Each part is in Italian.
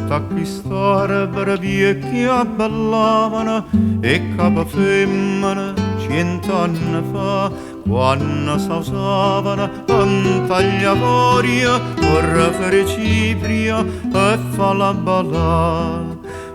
sta qui storia vecchia ballavano e capa femmina 100 anni fa, quando si usavano un tagliavoria per fare cipria e fa la ballà.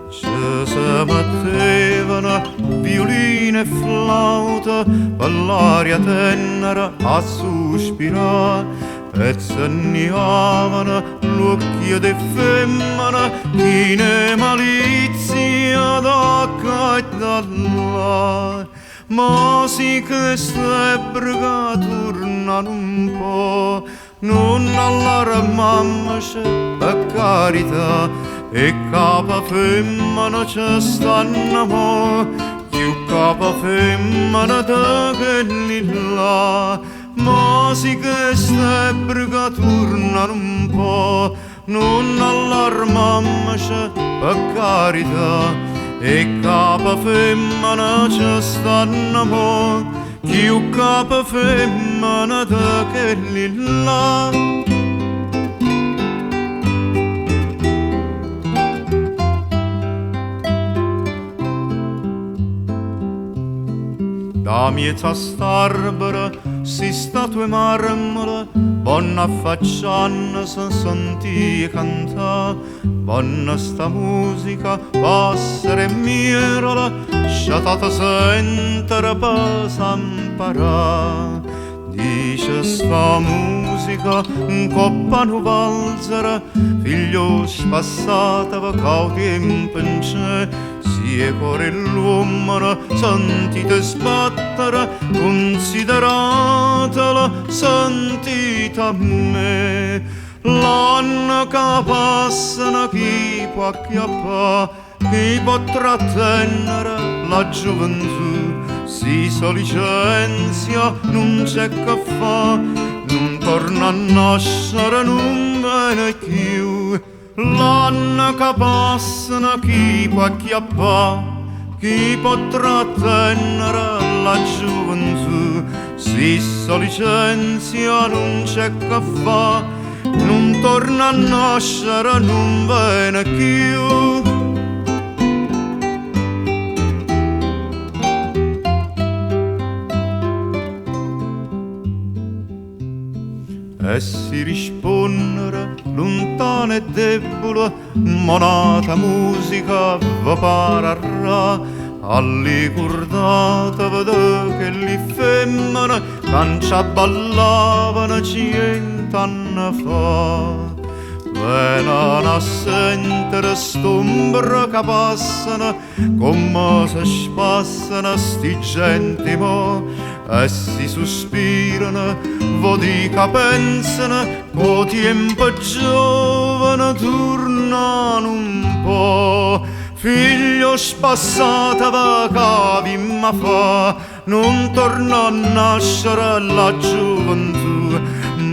Ci si mettevano violino e flauta per l'aria tenera a sospirare e segnavano l'occhio di femmina chi ne malizia da qua e da là. Ma sì che ste brega tornano un po', non alla mamma c'è per carità, e capa femmina ci stanno mo, più capa femmina da quelli là. Ma sì che ste brega tornano un po', non alla mamma c'è per carità, e capa femmina ci stanno mo, più capa femmina da quelli là. Da miezza starbera si statue marmora, buona facciana si sentì cantà, buona sta musica, passere e mirola, sciatata sentere per s'imparà. Dice sta musica, un coppa non valzera, figlio spassata va cau tempo in c'è, si è cuore l'uomo, sentite sbattere, consideratela, sentite a me. L'anno che passa, chi può acchiappare, chi può trattenere la gioventù, si licenzia, non c'è che fa, non torna a nascere, non viene più. L'anno che passa, chi può acchiappare, chi può trattenere la gioventù, si licenzia, non c'è che fa, non torna a nascere, non viene più. E si rispondere lontana e debole, monata musica va pararà, alle cordate vede che li femmine cancia ballavano 100 anni fa. Venano a sentire st'ombra che passano, come si spassano sti genti mo, e si sospirano, vodi che pensano, co tempo giovane tornano un po'. Figlio spassata va che vimma fa, non torna a nascere la gioventù,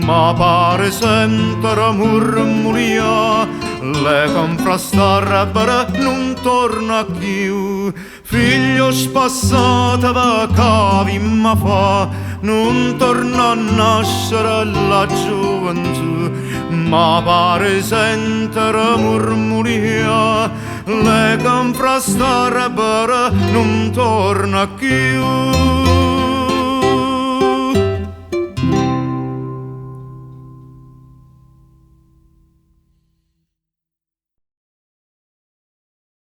ma pare sentere murmuria, le confrastarebbero non torna più. Figlio spassata va che vimma fa, non torna a nascere la gioventù, ma pare sentere murmuria, le confrastarebbero non torna più.